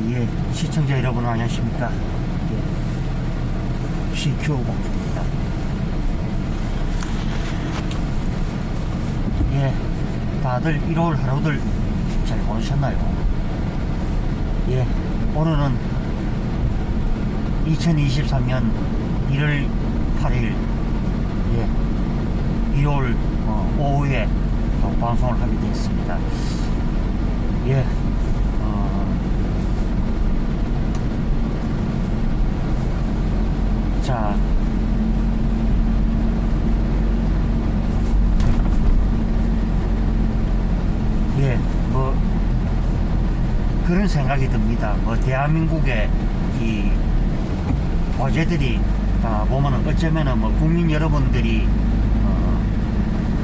예, 시청자 여러분 안녕하십니까. 예, CQ 공주입니다. 예, 다들 1월 하루들 잘 보내셨나요? 예, 오늘은 2023년 1월 8일, 예, 일요일 오후에 또 방송을 하게 되었습니다. 예, 자, 예, 뭐 그런 생각이 듭니다. 뭐 대한민국의 이 화제들이 다 보면은 어쩌면은 뭐 국민 여러분들이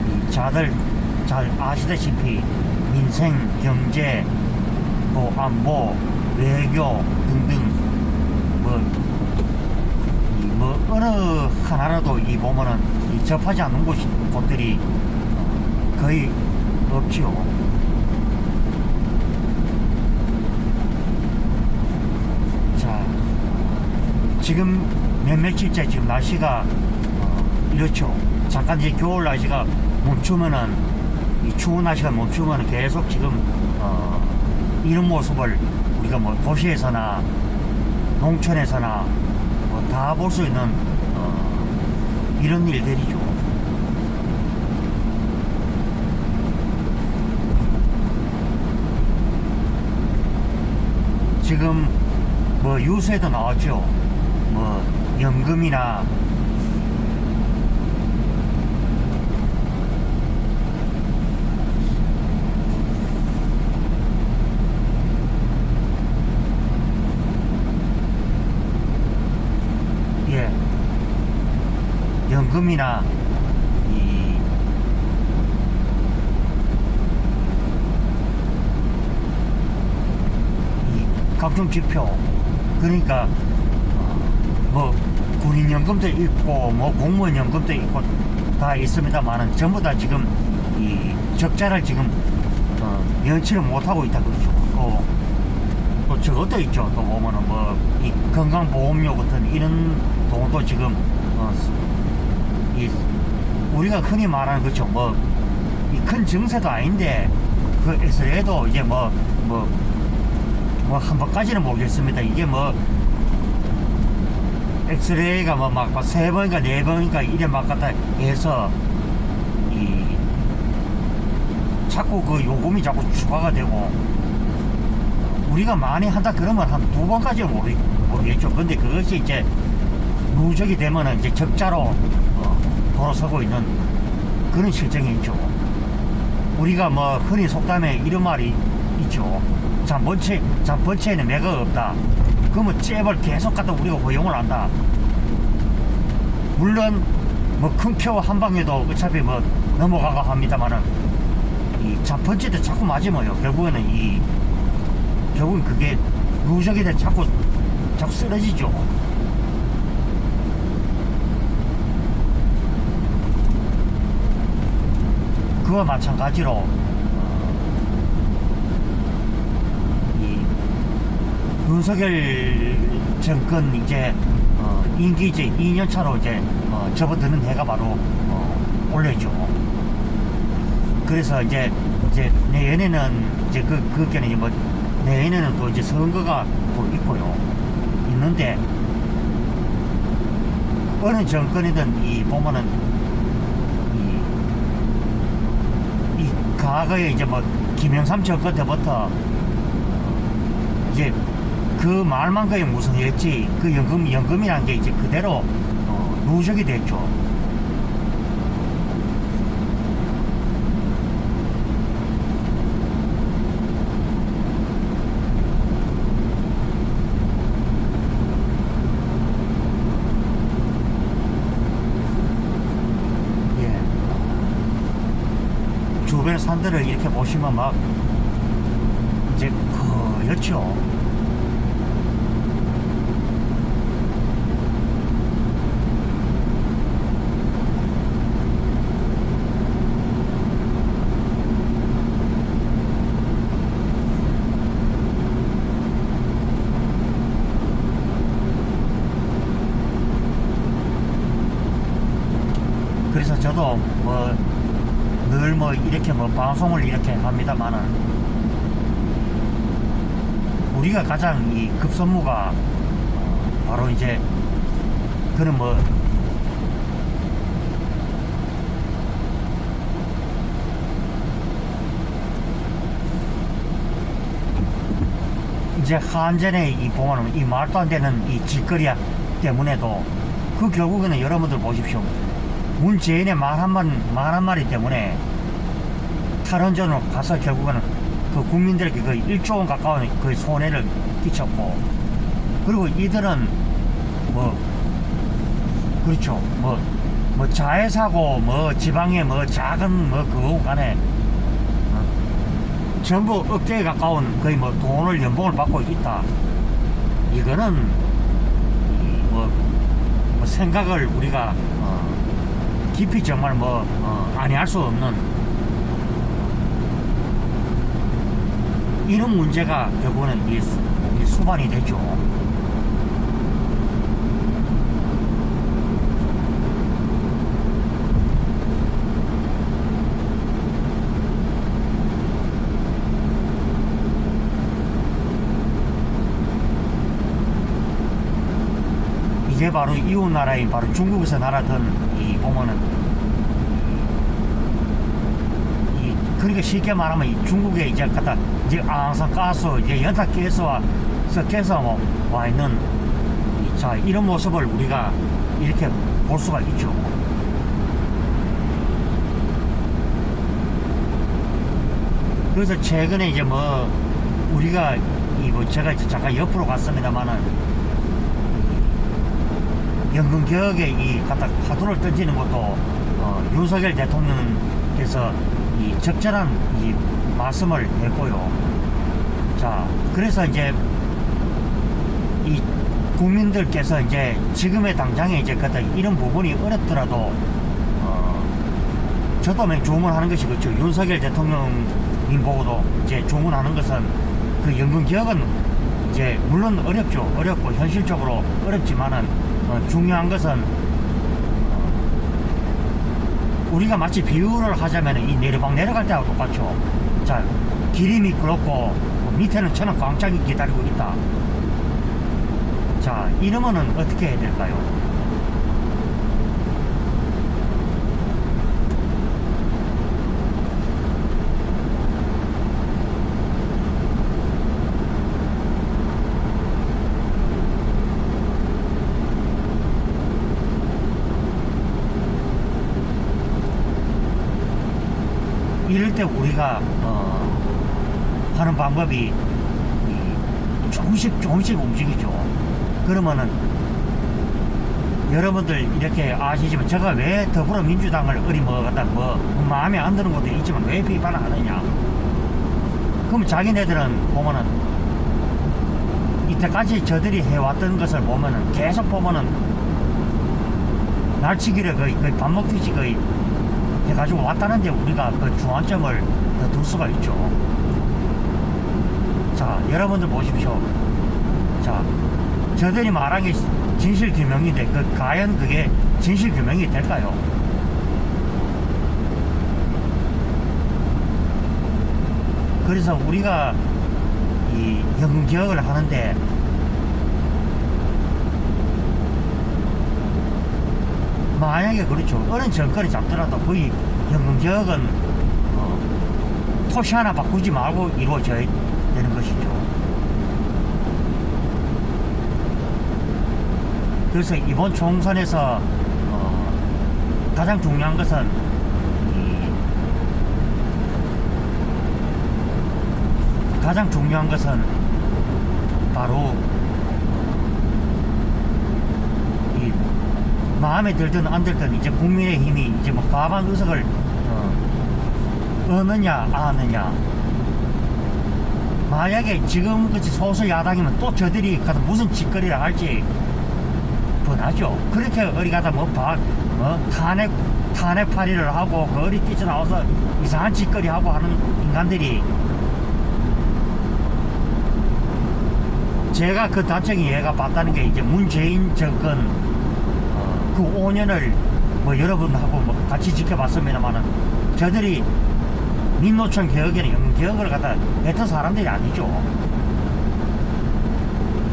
이 자들 잘 아시다시피 민생, 경제, 또 안보, 외교 등등 뭐 어느 하나라도 이 보면은 이 접하지 않는 곳들이 거의 없지요. 자, 지금 며칠째 지금 날씨가 이렇죠. 잠깐 이제 겨울 날씨가 멈추면은 이 추운 날씨가 멈추면은 계속 지금 이런 모습을 우리가 뭐 도시에서나 농촌에서나 뭐 다 볼 수 있는 이런 일들이죠. 지금 뭐 유세도 나왔죠. 뭐 연금이나 예, 연금이나 이 각종 지표, 그러니까 뭐 군인연금도 있고 뭐 공무원연금도 있고 다 있습니다만은 전부 다 지금 이 적자를 지금 연치를 못하고 있다 그러죠. 또 저것도 있죠. 또 보면은 뭐 이 건강보험료 같은 이런 돈도 지금 이 우리가 흔히 말하는 그렇죠. 뭐 이 큰 증세도 아닌데 그 엑스레이도 이제 뭐 한 번까지는 모르겠습니다. 이게 뭐 엑스레이가 뭐 막 3번인가 4번인가 이래 막 갖다 해서 이 자꾸 그 요금이 자꾸 추가가 되고, 우리가 많이 한다 그러면 한 2번까지는 모르겠죠. 근데 그것이 이제 누적이 되면은 이제 적자로 돌아서고 있는 그런 실정이 있죠. 우리가 뭐 흔히 속담에 이런 말이 있죠. 잠번체에는 매가 없다. 그러면 잽을 계속 갖다 우리가 허용을 한다. 물론 뭐 큰 표 한 방에도 어차피 뭐 넘어가고 합니다만은 이 잠번체도 자꾸 맞으면요, 결국은 그게 누적이 돼 자꾸 쓰러지죠. 그와 마찬가지로 윤석열 정권 이제 임기 이제 2년 차로 이제 접어드는 해가 바로 올해죠. 그래서 이제 내년에는 이제 그게는 이제 뭐 내년에는 또 이제 선거가 또 있는데, 어느 정권이든 이 보면은 이 과거에 이제 뭐 김영삼 정권 때부터 이제 그 말만 거의 무성했지, 그 연금이라는 게 이제 그대로 누적이 됐죠. 예, 주변 산들을 이렇게 보시면 막 이제 거였죠. 저도 뭐 늘 뭐 이렇게 뭐 방송을 이렇게 합니다만은 우리가 가장 이 급선무가 바로 이제 그런 뭐 이제 한전에 이 보면은 이 말도 안 되는 이 짓거리 때문에도 그 결국에는 여러분들 보십시오. 문재인의 말 한마디 때문에 탈원전으로 가서 결국에는 그 국민들에게 거의 1조 원 가까운 그 손해를 끼쳤고, 그리고 이들은 뭐 그렇죠, 뭐 자해사고 뭐 지방의 뭐 작은 뭐 그거 간에 전부 억대에 가까운 거의 뭐 돈을 연봉을 받고 있다. 이거는 뭐 생각을 우리가 깊이 정말 아니할 수 없는 이런 문제가 결국은 이 수반이 되죠. 이게 바로 이웃 나라인 바로 중국에서 날아든 이 보면은 그러니까 쉽게 말하면 이 중국에 이제 갖다 이제 항상 가스 이제 연타 깨서 와 있는 자 이런 모습을 우리가 이렇게 볼 수가 있죠. 그래서 최근에 이제 뭐 우리가 이거 제가 이제 잠깐 옆으로 갔습니다만은 연금 개혁에 이 갖다 화두를 던지는 것도 윤석열 대통령께서 이 적절한 이 말씀을 했고요. 자, 그래서 이제 이 국민들께서 이제 지금의 당장에 이제 갖다 이런 부분이 어렵더라도 저도 주문하는 것이 그렇죠. 윤석열 대통령님 보고도 이제 주문하는 것은 그 연금 개혁은 이제 물론 어렵고 현실적으로 어렵지만은 중요한 것은 우리가 마치 비유를 하자면 이 내려방 내려갈 때하고 똑같죠. 자, 길이 미끄럽고 밑에는 천은 광장이 기다리고 있다. 자, 이러면은 어떻게 해야 될까요? 이럴 때 우리가 하는 방법이 조금씩 움직이죠. 그러면은 여러분들 이렇게 아시지만 제가 왜 더불어민주당을 어리먹었다 마음에 안 드는 것도 있지만 왜 비판을 하느냐. 그럼 자기네들은 보면은 이때까지 저들이 해왔던 것을 보면은 계속 보면은 날치기를 거의 밥 먹듯이 거의 해가지고 왔다는데 우리가 그 중앙점을 더 둘 수가 있죠. 자, 여러분들 보십시오. 자, 저들이 말한 게 진실규명인데 과연 그게 진실규명이 될까요? 그래서 우리가 이 연금개혁을 하는데 만약에 그렇죠. 어느 정권이 잡더라도 거의 연금개혁은 토시 하나 바꾸지 말고 이루어져야 되는 것이죠. 그래서 이번 총선에서 가장 중요한 것은 바로 이 마음에 들든 안 들든 이제 국민의힘이 이제 뭐 과반 의석을 얻느냐 안 하느냐. 만약에 지금같이 소수 야당이면 또 저들이 가서 무슨 짓거리를 할지 뻔하죠. 그렇게 어디 가서 탄핵 파리를 하고 그 어디 뛰쳐나와서 이상한 짓거리 하고 하는 인간들이 제가 그 단청이 얘가 봤다는 게 이제 문재인 정권 그 5년을 뭐 여러분하고 뭐 같이 지켜봤습니다만은 저들이 민노총 개혁에는 영개혁을 갖다 했던 사람들이 아니죠.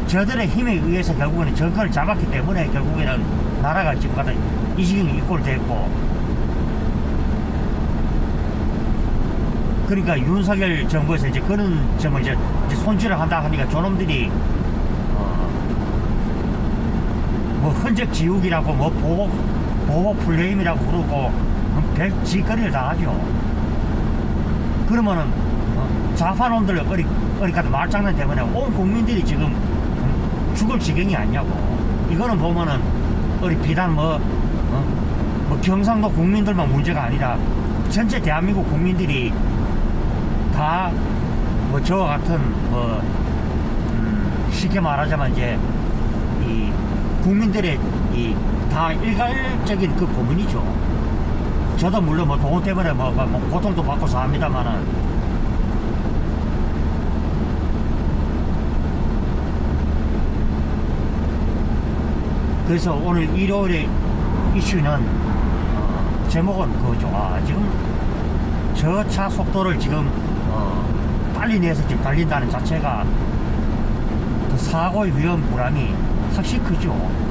저들의 힘에 의해서 결국에는 정권을 잡았기 때문에 결국에는 나라가 지금 갖다 이 지경에 이꼴됐고, 그러니까 윤석열 정부에서 이제 그런 점을 이제 손질을 한다 하니까 저놈들이 뭐 흔적 지우기라고 뭐 보복 플레임이라고 그러고 백지거리를 다 하죠. 그러면은 좌파놈들 어리까지 말장난 때문에 온 국민들이 지금 죽을 지경이 아니냐고. 이거는 보면은 비단 뭐 경상도 국민들만 문제가 아니라 전체 대한민국 국민들이 다 뭐 저와 같은 쉽게 말하자면 이제 이 국민들의 이 다 일괄적인 그 고민이죠. 저도 물론 뭐 돈 때문에 뭐 고통도 받고 삽니다만은, 그래서 오늘 일요일에 이슈는 제목은 그거죠. 지금 저 차 속도를 지금 빨리 내서 지금 달린다는 자체가 그 사고의 위험 불안이 확실히 크죠.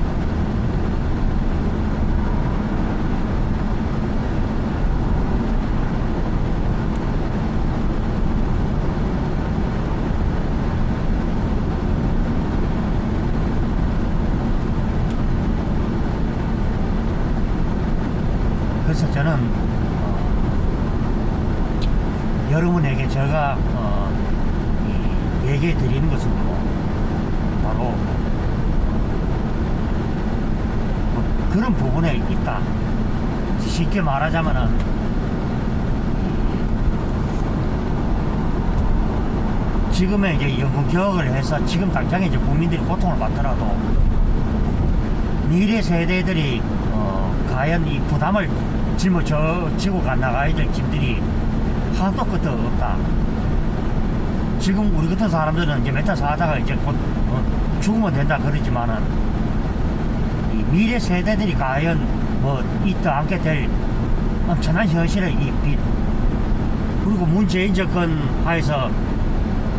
그래서 저는 여러분에게 제가 얘기해 드리는 것은 바로 그런 부분에 있다. 쉽게 말하자면은 지금의 이제 연금 개혁을 해서 지금 당장에 이제 국민들이 고통을 받더라도 미래 세대들이 과연 이 부담을 지고 나가야 될 짐들이 하나도 끝도 없다. 지금 우리 같은 사람들은 이제 메타 사다가 이제 곧 죽으면 된다 그러지만은 이 미래 세대들이 과연 뭐 있다 않게 될 엄청난 현실의 이 빚, 그리고 문재인 정권 하에서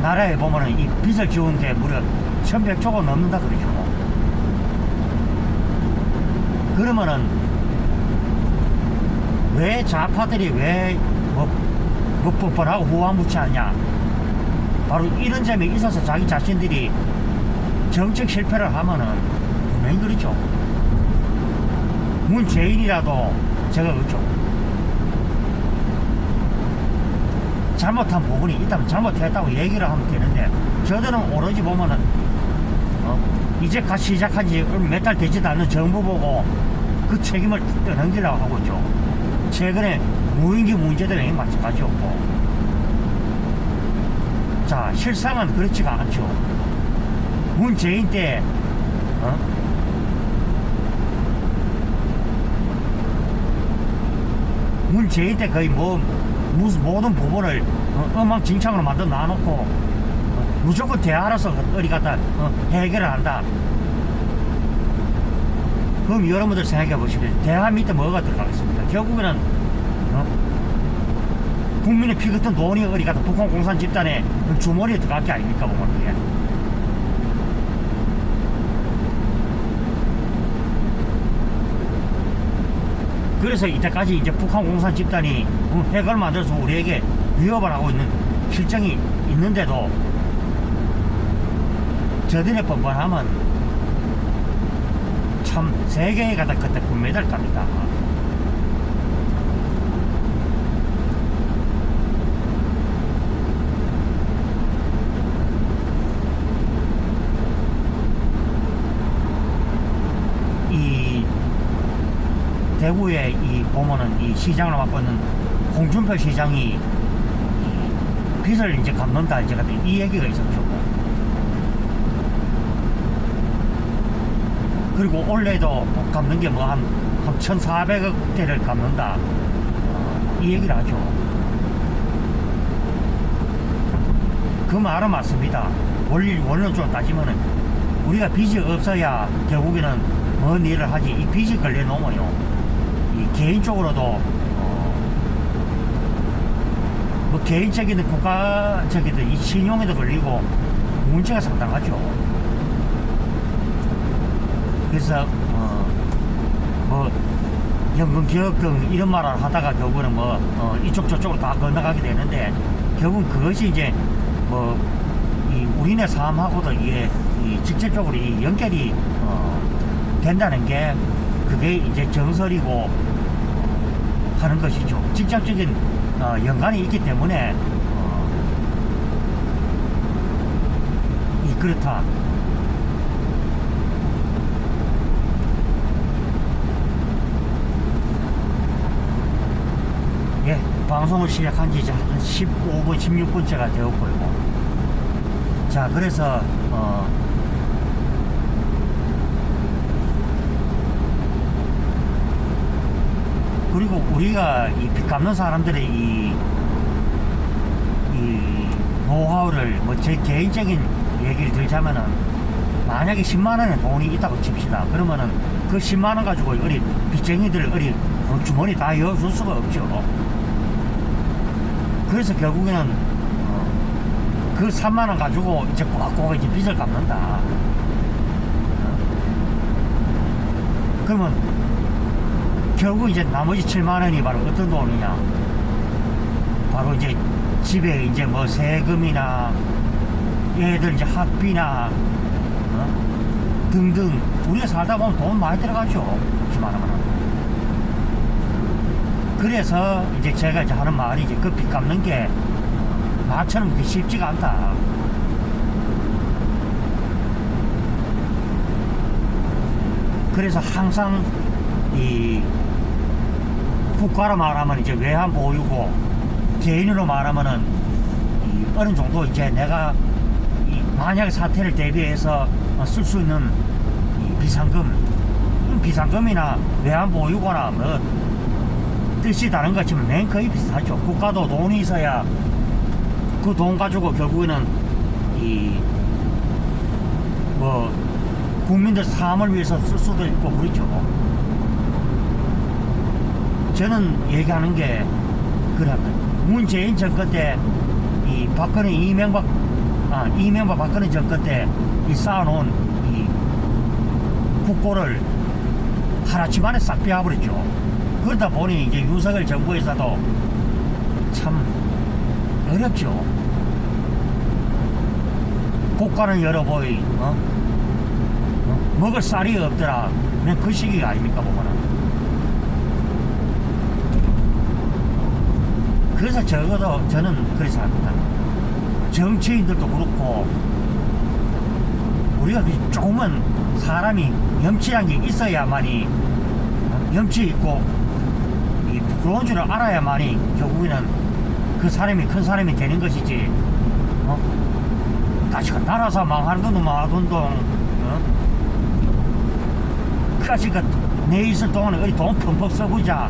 나라에 보면은 이 빚을 지운 게 무려 1100조가 넘는다 그러죠. 그러면은 왜 좌파들이 왜 뻔뻔하고 후한무치하냐? 바로 이런 점에 있어서 자기 자신들이 정책 실패를 하면은 분명히 그렇죠. 문재인이라도 제가 그렇죠. 잘못한 부분이 있다면 잘못했다고 얘기를 하면 되는데, 저들은 오로지 보면은 이제까지 시작한 지 몇 달 되지도 않는 정부 보고 그 책임을 떠넘기려고 하고 있죠. 최근에 무인기 문제도 마찬가지였고, 자, 실상은 그렇지가 않죠. 문재인 때 문재인 때 거의 무슨 모든 부분을 엉망진창으로 만들어 놔놓고 무조건 대화로서 어디 갖다 해결을 한다. 그럼 여러분들 생각해 보십시오. 대화 밑에 뭐가 들어가겠습니까? 결국에는 국민의 피 같은 돈이 어디 갖다 북한 공산 집단의 주머니에 들어갈 게 아닙니까? 보면 그게. 그래서 이때까지 이제 북한 공산 집단이 핵을 만들어서 우리에게 위협을 하고 있는 실정이 있는데도 저들의 뻔뻔함은 참 세계에 가다 그때 금메달 갑니다. 이 대구에 이 보면은 이 시장을 맡고 있는 홍준표 시장이 이 빚을 이제 갚는다 이제 이 얘기가 있었죠. 그리고 올해도 갚는 게 뭐 한 1,400억대를 갚는다 이 얘기를 하죠. 그 말은 맞습니다. 원론적으로 따지면은 우리가 빚이 없어야 결국에는 뭔 일을 하지. 이 빚이 걸려 놓으면요, 이 개인적으로도 뭐 개인적인 국가적인 이 신용에도 걸리고 문제가 상당하죠. 그래서 뭐 연금 기업 등 이런 말을 하다가 결국은 뭐 이쪽 저쪽으로 다 건너가게 되는데 결국은 그것이 이제 뭐 이 우리네 삶하고도 이게 이 직접적으로 이 연결이 된다는 게 그게 이제 정설이고 하는 것이죠. 직접적인 연관이 있기 때문에 그렇다. 예, 방송을 시작한 지 이제 한 15분, 16분째가 되었고요. 자, 그래서 그리고 우리가 이 빚 갚는 사람들의 이 노하우를 뭐 제 개인적인 얘기를 들자면은 만약에 10만원의 돈이 있다고 칩시다. 그러면은 그 10만원 가지고 우리 빚쟁이들을 우리 주머니 다 열어줄 수가 없죠. 그래서 결국에는 그 3만원 가지고 이제 꼬박꼬박 이제 빚을 갚는다. 그러면 결국 이제 나머지 7만원이 바로 어떤 돈이냐? 바로 이제 집에 이제 뭐 세금이나 얘들 이제 학비나 등등 우리가 살다 보면 돈 많이 들어가죠. 말하면. 그래서 이제 제가 이제 하는 말이 이제 그 빚 갚는 게 나처럼 그렇게 쉽지가 않다. 그래서 항상 이 국가로 말하면 이제 외환 보유고 개인으로 말하면은 이 어느 정도 이제 내가 이 만약 사태를 대비해서 쓸 수 있는 이 비상금이나 외환 보유고나 뭐 뜻이 다른 것 같지만 맨 거의 비슷하죠. 국가도 돈이 있어야 그 돈 가지고 결국에는 이 뭐 국민들 삶을 위해서 쓸 수도 있고 그렇죠. 저는 얘기하는 게 그래. 문재인 정권 때 이 박근혜 이명박 박근혜 정권 때 이 쌓아놓은 이 국고를 하루아침 만에 싹 빼앗버렸죠. 그러다 보니 이제 윤석열 정부에서도 참 어렵죠. 국가는 열어보이 먹을 쌀이 없더라. 그냥 그 시기가 아닙니까 보면은. 그래서 적어도 저는 그래서 합니다. 정치인들도 그렇고 우리가 조금은 사람이 염치란 게 있어야만이 염치 있고 이 부러운 줄을 알아야만이 결국에는 그 사람이 큰 사람이 되는 것이지. 다시가 날아서 망하는 돈도 망하는 돈 그까지가 내 있을 동안에 어디 돈 펑펑 써보자.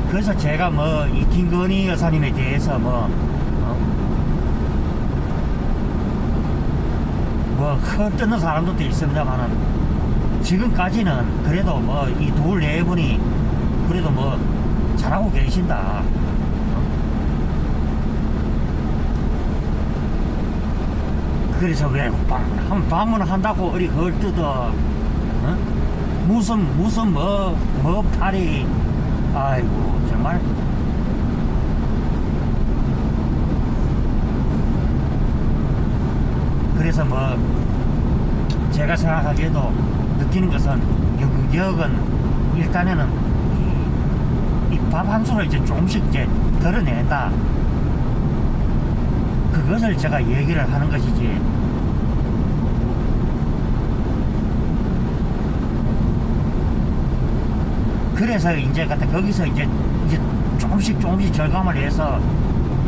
그래서 제가 뭐 이 김건희 여사님에 대해서 뭐 헛뜯는 사람들도 있습니다만은 지금까지는 그래도 뭐 이 둘 네 분이 그래도 뭐 잘하고 계신다. 그래서 왜 방문한다고 어리 헐뜯어 무슨 뭐 탈이 아이고 정말. 그래서 뭐 제가 생각하기에도 느끼는 것은 연극역은 일단에는 이 밥 한 술을 이제 조금씩 이제 덜어낸다. 그것을 제가 얘기를 하는 것이지. 그래서 이제 거기서 이제 조금씩 절감을 해서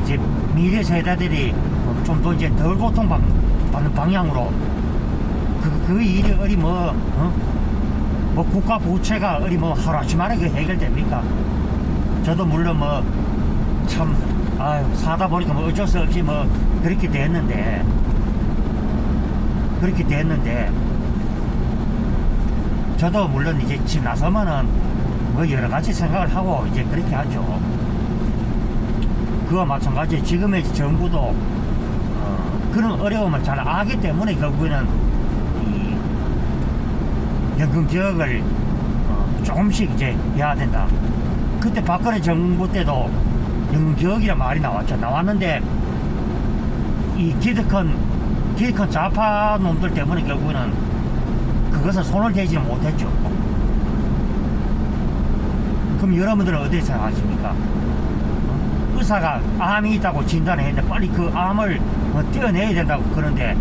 이제 미래 세대들이 좀 더 이제 덜 고통받는 방향으로 그 일이 어디 뭐 국가 부채가 어디 뭐 하루아침 만에 그 해결됩니까? 저도 물론 뭐 참 사다 보니까 뭐 어쩔 수 없이 뭐 그렇게 됐는데 그렇게 됐는데, 저도 물론 이제 집 나서면은 뭐 여러 가지 생각을 하고 이제 그렇게 하죠. 그와 마찬가지 지금의 정부도 그런 어려움을 잘 알기 때문에 결국에는 이 연금 개혁을 조금씩 이제 해야 된다. 그때 박근혜 정부 때도 연금 개혁이란 말이 나왔는데 이 기득권 좌파 놈들 때문에 결국에는 그것을 손을 대지는 못했죠. 그럼 여러분들은 어떻게 생각하십니까? 의사가 암이 있다고 진단을 했는데 빨리 그 암을 떼어내야 된다고 그러는데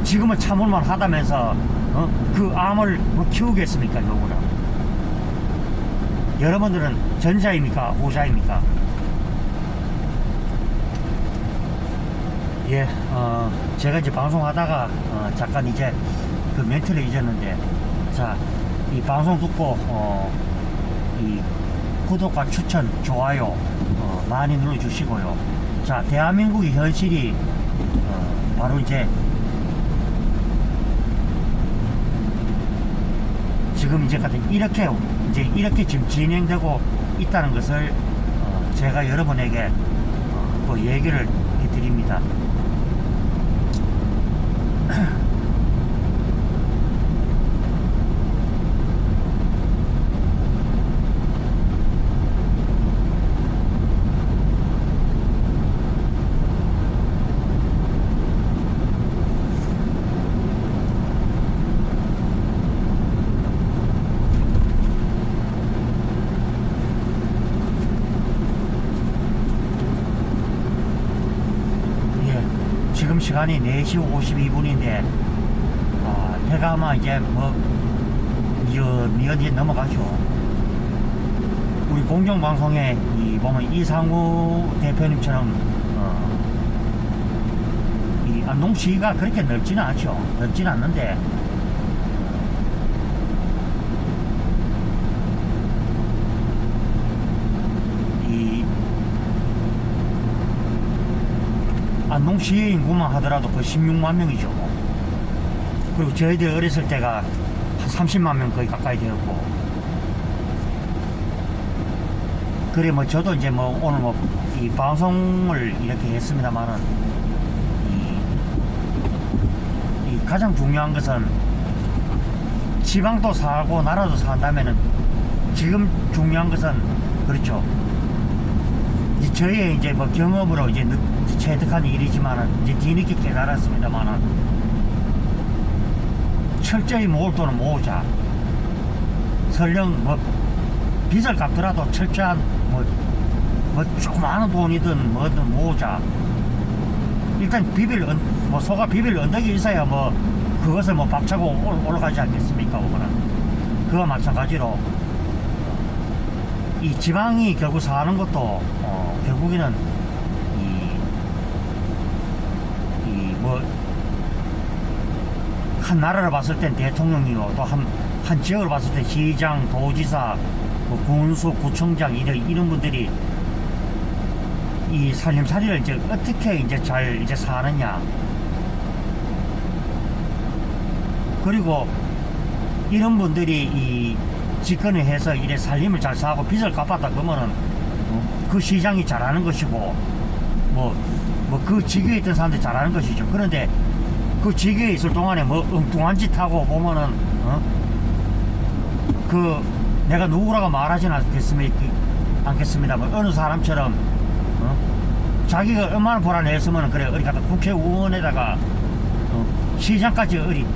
지금은 참을만 하다면서 그 암을 키우겠습니까? 결국은 여러분들은 전자입니까? 후자입니까? 예, 제가 이제 방송하다가 잠깐 이제 그 멘트를 잊었는데, 자, 이 방송 듣고 이 구독과 추천, 좋아요 많이 눌러주시고요. 자, 대한민국의 현실이 바로 이제 지금 이제 같은 이렇게 지금 진행되고 있다는 것을 제가 여러분에게 또 얘기를 해드립니다. 지금 시간이 4시 52분인데 해가 아마 이제 미연이 넘어가죠. 우리 공정방송에 보면 이상우 대표님처럼 이 안동시가 그렇게 넓지는 않죠. 넓지는 않는데 안동시의 인구만 하더라도 거의 16만 명이죠. 그리고 저희들 어렸을 때가 한 30만 명 거의 가까이 되었고, 그래 뭐 저도 이제 뭐 오늘 이 방송을 이렇게 했습니다만은 이 가장 중요한 것은 지방도 살고 나라도 산다면은 지금 중요한 것은 그렇죠. 저희의 이제 뭐 경험으로 이제 체득한 일이지만은 이제 뒤늦게 깨달았습니다만은 철저히 모을 돈은 모으자. 설령 뭐 빚을 갚더라도 철저한 뭐 조그마한 돈이든 뭐든 모으자. 일단 소가 비빌 언덕이 있어야 뭐 그것을 뭐 박차고 올라가지 않겠습니까? 그와 마찬가지로 이 지방이 결국 사는 것도 결국에는 한 나라를 봤을 땐 대통령이고 또 한 지역을 봤을 때 시장, 도지사, 군수, 구청장 이런 분들이 이 살림살이를 이제 어떻게 이제 잘 이제 사느냐. 그리고 이런 분들이 이 집권을 해서 이래 살림을 잘 사고 빚을 갚았다 그러면은 그 시장이 잘하는 것이고 그 직위에 있던 사람들이 잘하는 것이죠. 그런데 그 직위에 있을 동안에 뭐 엉뚱한 짓 하고 보면은 내가 누구라고 말하지는 않겠습니다만 어느 사람처럼 자기가 얼마나 불안했으면 그래 어디 갔다 국회의원에다가 시장까지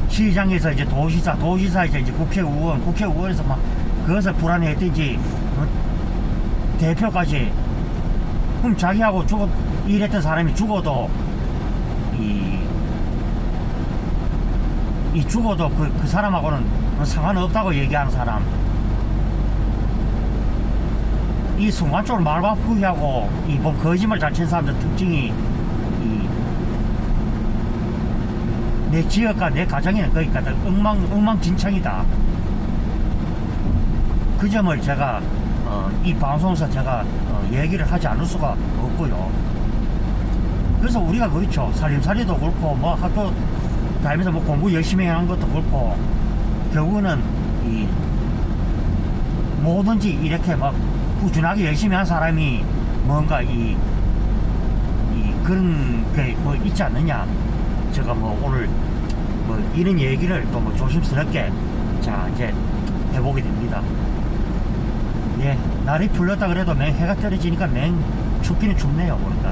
시장에서 이제 도시사에서 이제 국회의원에서 막 그것을 불안해했든지 대표까지. 그럼 자기하고 일했던 사람이 죽어도 죽어도 그 사람하고는 상관없다고 얘기하는 사람. 이 순간적으로 말 바꾸기 하고 거짓말 잘 친 사람들 특징이 내 지역과 내 가정에는 거기까지 엉망진창이다. 그 점을 제가 이 방송에서 제가 얘기를 하지 않을 수가 없고요. 그래서 우리가 그렇죠. 살림살이도 그렇고 뭐 학교 다니면서 뭐 공부 열심히 하는 것도 그렇고 결국은 이 뭐든지 이렇게 막 꾸준하게 열심히 한 사람이 뭔가 이 그런 게 뭐 있지 않느냐. 제가 뭐 오늘 뭐 이런 얘기를 또 뭐 조심스럽게 자 이제 해보게 됩니다. 예, 날이 풀렸다 그래도 맹 해가 떨어지니까 맹 춥기는 춥네요. 보니까.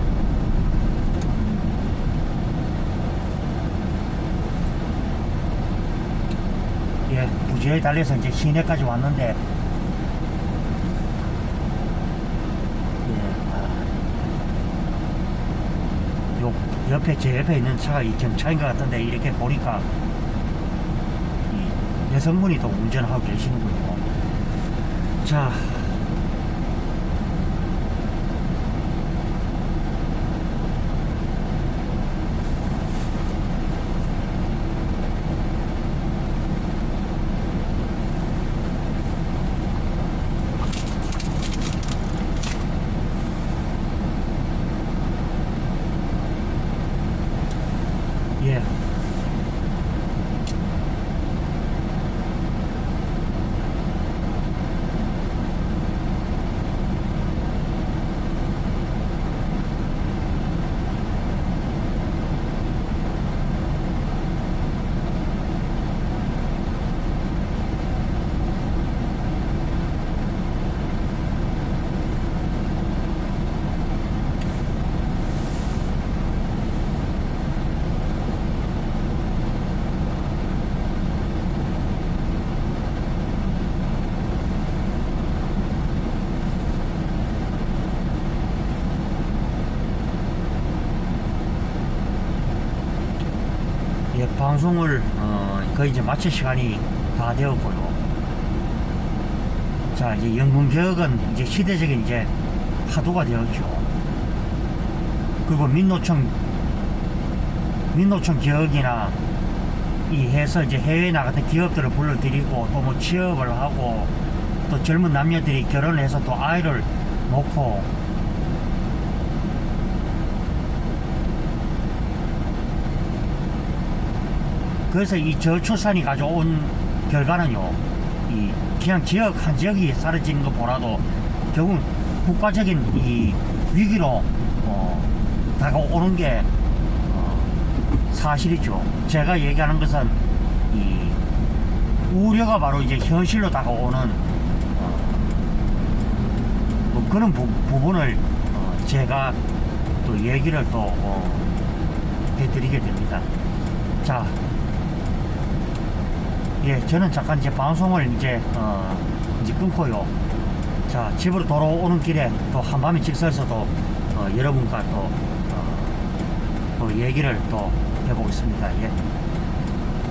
예, 부지에 달려서 이제 시내까지 왔는데 요 옆에 제 옆에 있는 차가 이 경차인 것 같은데 이렇게 보니까 이 여성분이 또 운전하고 계시는군요. 자, 예. 예, 방송을 거의 이제 마칠 시간이 다 되었고요. 자, 이제 연금개혁은 이제 시대적인 이제 화두가 되었죠. 그리고 민노총 개혁이나 이 해서 이제 해외에 나갔던 기업들을 불러들이고 또 뭐 취업을 하고 또 젊은 남녀들이 결혼을 해서 또 아이를 놓고 그래서 이 저출산이 가져온 결과는요, 이 그냥 지역 한 지역이 사라지는 것보다도 결국 국가적인 이 위기로 다가오는 게 사실이죠. 제가 얘기하는 것은 이 우려가 바로 이제 현실로 다가오는 뭐 그런 부분을 제가 또 얘기를 또 해드리게 됩니다. 자. 예, 저는 잠깐 이제 방송을 이제 끊고요. 자, 집으로 돌아오는 길에 또 한밤에 직서에서도 여러분과 또 얘기를 또 해보겠습니다. 예,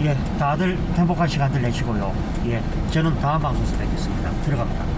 예, 다들 행복한 시간들 내시고요. 예, 저는 다음 방송에서 뵙겠습니다. 들어갑니다.